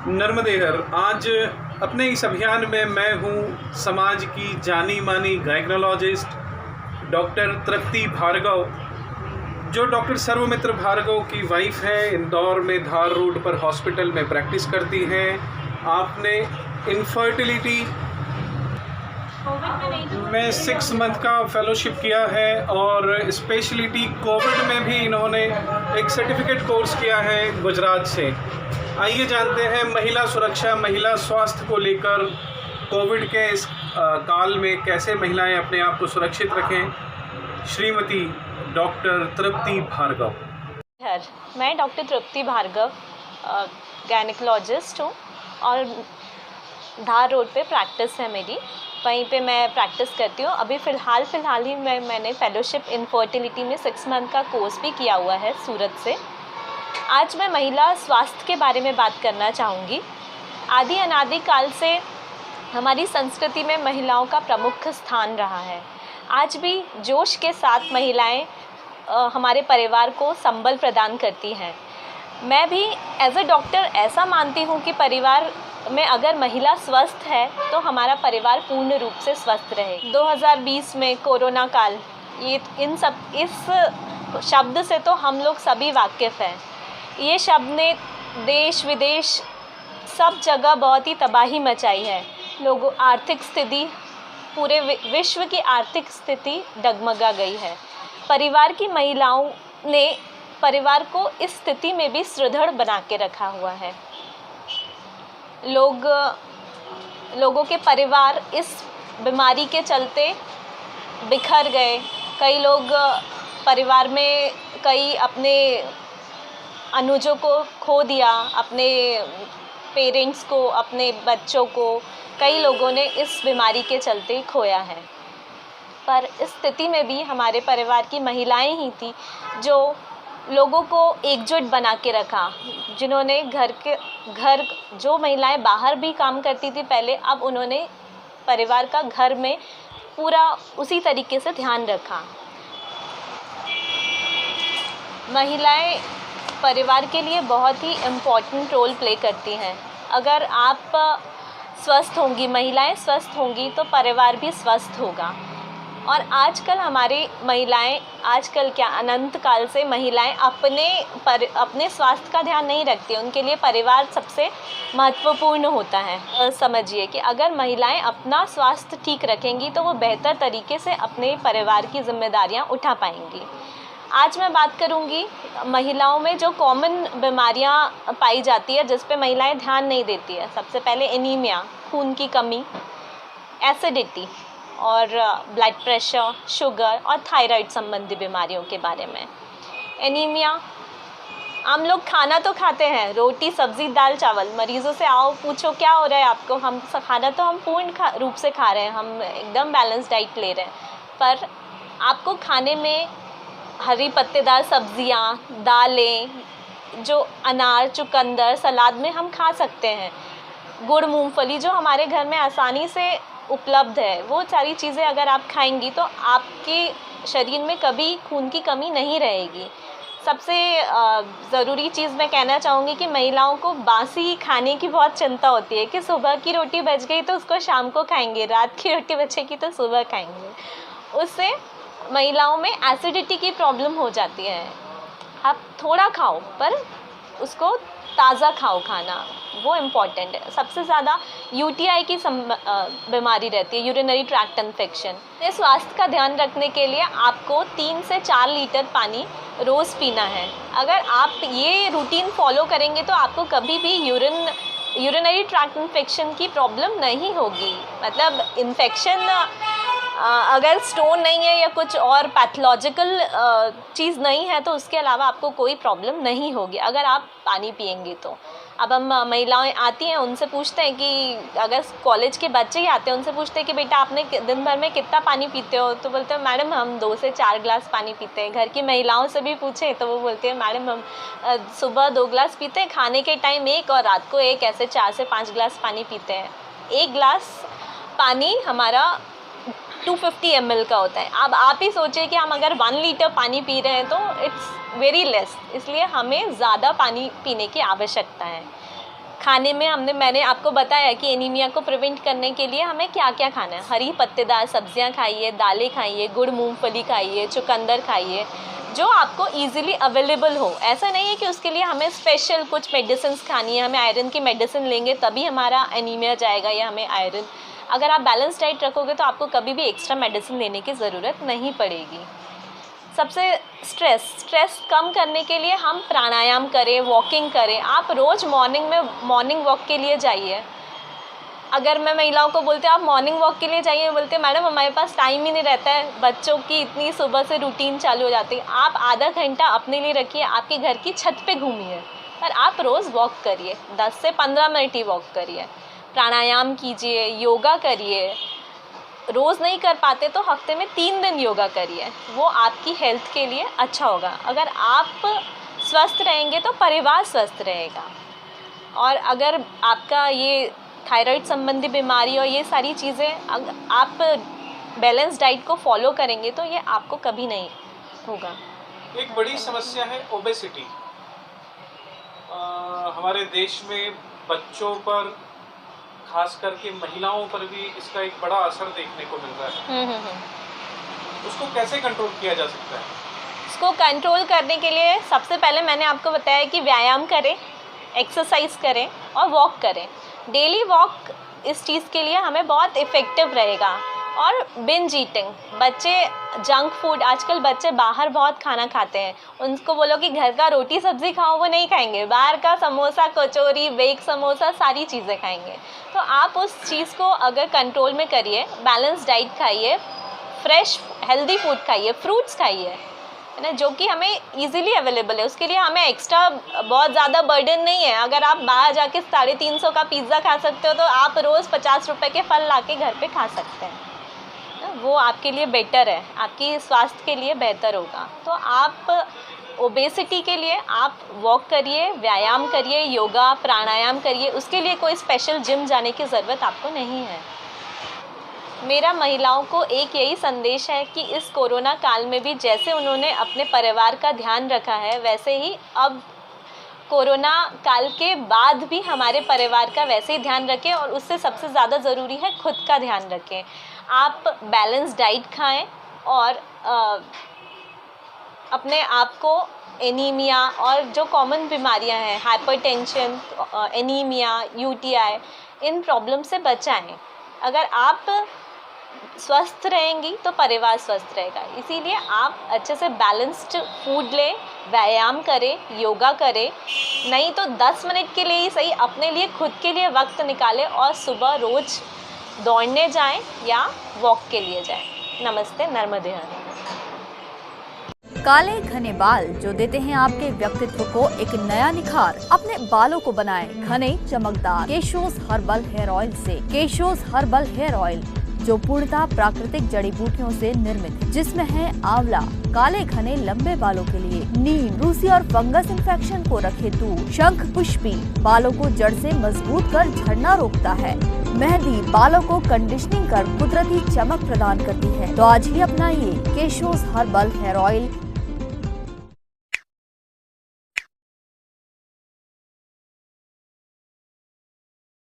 नर्मदे हर। आज अपने इस अभियान में मैं हूँ समाज की जानी मानी गायनोलॉजिस्ट डॉक्टर तृप्ति भार्गव, जो डॉक्टर सर्वमित्र भार्गव की वाइफ है। इंदौर में धार रोड पर हॉस्पिटल में प्रैक्टिस करती हैं। आपने इनफर्टिलिटी में 6 मंथ का फेलोशिप किया है और स्पेशलिटी कोविड में भी इन्होंने एक सर्टिफिकेट कोर्स किया है गुजरात से। आइए जानते हैं महिला सुरक्षा, महिला स्वास्थ्य को लेकर कोविड के इस काल में कैसे महिलाएं अपने आप को सुरक्षित रखें। श्रीमती डॉक्टर तृप्ति भार्गव। मैं डॉक्टर तृप्ति भार्गव गायनेकोलॉजिस्ट हूँ और धार रोड पे प्रैक्टिस है मेरी, वहीं पे मैं प्रैक्टिस करती हूँ। अभी फ़िलहाल ही मैंने फेलोशिप इन फर्टिलिटी में 6 मंथ का कोर्स भी किया हुआ है सूरत से। आज मैं महिला स्वास्थ्य के बारे में बात करना चाहूँगी। आदि अनादि काल से हमारी संस्कृति में महिलाओं का प्रमुख स्थान रहा है। आज भी जोश के साथ महिलाएं हमारे परिवार को संबल प्रदान करती हैं। मैं भी एज ए डॉक्टर ऐसा मानती हूँ कि परिवार में अगर महिला स्वस्थ है तो हमारा परिवार पूर्ण रूप से स्वस्थ रहे। 2020 में कोरोना काल, इस शब्द से तो हम लोग सभी वाकिफ़ हैं। ये शब्द ने देश विदेश सब जगह बहुत ही तबाही मचाई है। लोगों आर्थिक स्थिति, पूरे विश्व की आर्थिक स्थिति डगमगा गई है। परिवार की महिलाओं ने परिवार को इस स्थिति में भी सुदृढ़ बना के रखा हुआ है। लोगों के परिवार इस बीमारी के चलते बिखर गए। कई लोग परिवार में कई अपने अनुजों को खो दिया, अपने पेरेंट्स को, अपने बच्चों को कई लोगों ने इस बीमारी के चलते खोया है। पर इस स्थिति में भी हमारे परिवार की महिलाएं ही थी जो लोगों को एकजुट बना के रखा, जिन्होंने घर जो महिलाएं बाहर भी काम करती थी पहले, अब उन्होंने परिवार का घर में पूरा उसी तरीके से ध्यान रखा। महिलाएं परिवार के लिए बहुत ही इम्पॉर्टेंट रोल प्ले करती हैं। अगर आप स्वस्थ होंगी, महिलाएं स्वस्थ होंगी तो परिवार भी स्वस्थ होगा। और आजकल हमारी महिलाएं, अनंत काल से महिलाएं अपने स्वास्थ्य का ध्यान नहीं रखती। उनके लिए परिवार सबसे महत्वपूर्ण होता है। समझिए कि अगर महिलाएं अपना स्वास्थ्य ठीक रखेंगी तो वो बेहतर तरीके से अपने परिवार की जिम्मेदारियां उठा पाएंगी। आज मैं बात करूंगी महिलाओं में जो कॉमन बीमारियां पाई जाती है जिस पे महिलाएं ध्यान नहीं देती है। सबसे पहले एनीमिया, खून की कमी, एसिडिटी और ब्लड प्रेशर, शुगर और थायराइड संबंधी बीमारियों के बारे में। एनीमिया, हम लोग खाना तो खाते हैं, रोटी सब्ज़ी दाल चावल। मरीज़ों से आओ पूछो क्या हो रहा है आपको, हम खाना तो हम पूर्ण रूप से खा रहे हैं, हम एकदम बैलेंस डाइट ले रहे हैं। पर आपको खाने में हरी पत्तेदार सब्जियां, दालें, जो अनार, चुकंदर, सलाद में हम खा सकते हैं। गुड़, मूंगफली जो हमारे घर में आसानी से उपलब्ध है, वो सारी चीज़ें अगर आप खाएंगी तो आपके शरीर में कभी खून की कमी नहीं रहेगी। सबसे ज़रूरी चीज़ मैं कहना चाहूँगी कि महिलाओं को बासी खाने की बहुत चिंता होती है कि सुबह की रोटी बच गई तो उसको शाम को खाएंगे, रात की रोटी बचेगी तो सुबह खाएंगे। उससे महिलाओं में एसिडिटी की प्रॉब्लम हो जाती है। आप थोड़ा खाओ पर उसको ताज़ा खाओ खाना, वो इम्पॉर्टेंट है। सबसे ज़्यादा यूटीआई की बीमारी रहती है, यूरिनरी ट्रैक्ट इन्फेक्शन। इस स्वास्थ्य का ध्यान रखने के लिए आपको 3 से 4 लीटर पानी रोज़ पीना है। अगर आप ये रूटीन फॉलो करेंगे तो आपको कभी भी यूरिनरी ट्रैक्ट इन्फेक्शन की प्रॉब्लम नहीं होगी। मतलब इन्फेक्शन अगर स्टोन नहीं है या कुछ और पैथोलॉजिकल चीज़ नहीं है तो उसके अलावा आपको कोई प्रॉब्लम नहीं होगी अगर आप पानी पिएंगे तो। अब हम महिलाएं आती हैं, उनसे पूछते हैं कि अगर कॉलेज के बच्चे ही आते हैं, उनसे पूछते हैं कि बेटा आपने दिन भर में कितना पानी पीते हो, तो बोलते हैं मैडम हम 2 से 4 ग्लास पानी पीते हैं। घर की महिलाओं से भी पूछें तो वो बोलते हैं मैडम हम सुबह 2 ग्लास पीते हैं, खाने के टाइम 1 और रात को 1, ऐसे 4 से 5 ग्लास पानी पीते हैं। 1 ग्लास पानी हमारा 250 ml का होता है। अब आप ही सोचें कि हम अगर 1 लीटर पानी पी रहे हैं तो इट्स वेरी लेस, इसलिए हमें ज़्यादा पानी पीने की आवश्यकता है। खाने में मैंने आपको बताया कि एनीमिया को प्रिवेंट करने के लिए हमें क्या क्या खाना है। हरी पत्तेदार सब्जियां खाइए, दालें खाइए, गुड़ मूंगफली खाइए, चुकंदर खाइए, जो आपको इजीली अवेलेबल हो। ऐसा नहीं है कि उसके लिए हमें स्पेशल कुछ मेडिसिन खानी है, हमें आयरन की मेडिसिन लेंगे तभी हमारा एनीमिया जाएगा या हमें आयरन। अगर आप बैलेंस डाइट रखोगे तो आपको कभी भी एक्स्ट्रा मेडिसिन लेने की ज़रूरत नहीं पड़ेगी। सबसे स्ट्रेस कम करने के लिए हम प्राणायाम करें, वॉकिंग करें। आप रोज़ मॉर्निंग वॉक के लिए जाइए। अगर मैं महिलाओं को बोलते आप मॉर्निंग वॉक के लिए जाइए, बोलते मैडम हमारे पास टाइम ही नहीं रहता है, बच्चों की इतनी सुबह से रूटीन चालू हो जाती है। आप आधा घंटा अपने लिए रखिए, आपके घर की छत पे घूमिए, पर आप रोज़ वॉक करिए, 10 से 15 मिनट ही वॉक करिए। प्राणायाम कीजिए, योगा करिए। रोज़ नहीं कर पाते तो हफ्ते में 3 दिन योगा करिए, वो आपकी हेल्थ के लिए अच्छा होगा। अगर आप स्वस्थ रहेंगे तो परिवार स्वस्थ रहेगा। और अगर आपका ये थायराइड संबंधी बीमारी और ये सारी चीज़ें अगर आप बैलेंस डाइट को फॉलो करेंगे तो ये आपको कभी नहीं होगा। एक बड़ी समस्या है ओबेसिटी। हमारे देश में बच्चों पर, खास करके महिलाओं पर भी इसका एक बड़ा असर देखने को मिल रहा है। उसको कैसे कंट्रोल किया जा सकता है? इसको कंट्रोल करने के लिए सबसे पहले मैंने आपको बताया कि व्यायाम करें, एक्सरसाइज करें और वॉक करें। डेली वॉक इस चीज़ के लिए हमें बहुत इफ़ेक्टिव रहेगा। और बिंज ईटिंग, बच्चे जंक फूड, आजकल बच्चे बाहर बहुत खाना खाते हैं, उनको बोलो कि घर का रोटी सब्ज़ी खाओ, वो नहीं खाएंगे, बाहर का समोसा, कचौरी, बेक समोसा, सारी चीज़ें खाएंगे। तो आप उस चीज़ को अगर कंट्रोल में करिए, बैलेंस डाइट खाइए, फ्रेश हेल्दी फूड खाइए, फ्रूट्स खाइए, है ना, जो कि हमें इजीली अवेलेबल है। उसके लिए हमें एक्स्ट्रा बहुत ज़्यादा बर्डन नहीं है। अगर आप बाहर जाके 350 का पिज़्ज़ा खा सकते हो तो आप रोज़ 50 रुपए के फल ला के घर पे खा सकते हैं, वो आपके लिए बेटर है, आपकी स्वास्थ्य के लिए बेहतर होगा। तो आप ओबेसिटी के लिए आप वॉक करिए, व्यायाम करिए, योगा प्राणायाम करिए। उसके लिए कोई स्पेशल जिम जाने की ज़रूरत आपको नहीं है। मेरा महिलाओं को एक यही संदेश है कि इस कोरोना काल में भी जैसे उन्होंने अपने परिवार का ध्यान रखा है, वैसे ही अब कोरोना काल के बाद भी हमारे परिवार का वैसे ही ध्यान रखें। और उससे सबसे ज़्यादा ज़रूरी है खुद का ध्यान रखें। आप बैलेंस डाइट खाएं और अपने आप को एनीमिया और जो कॉमन बीमारियां हैं, हाइपरटेंशन, एनीमिया, यूटीआई, इन प्रॉब्लम से बचाएं। अगर आप स्वस्थ रहेंगी तो परिवार स्वस्थ रहेगा। इसीलिए आप अच्छे से बैलेंस्ड फूड लें, व्यायाम करें, योगा करें, नहीं तो 10 मिनट के लिए ही सही अपने लिए, खुद के लिए वक्त निकालें और सुबह रोज़ दौड़ने जाएं या वॉक के लिए जाएं। नमस्ते, नर्मदे हर। काले घने बाल जो देते हैं आपके व्यक्तित्व को एक नया निखार। अपने बालों को बनाएं घने चमकदार केशोस हर्बल हेयर ऑयल से। केशोस हर्बल हेयर ऑयल जो पूर्णतः प्राकृतिक जड़ी बूटियों से निर्मित है, जिसमें है आंवला, काले घने लंबे बालों के लिए नीम, रूसी और फंगस इन्फेक्शन को रखे दूर, शंख पुष्पी बालों को जड़ से मजबूत कर झड़ना रोकता है, मेहंदी बालों को कंडीशनिंग कर कुदरती चमक प्रदान करती है। तो आज ही अपनाइए केशोस हर्बल हेयर ऑयल।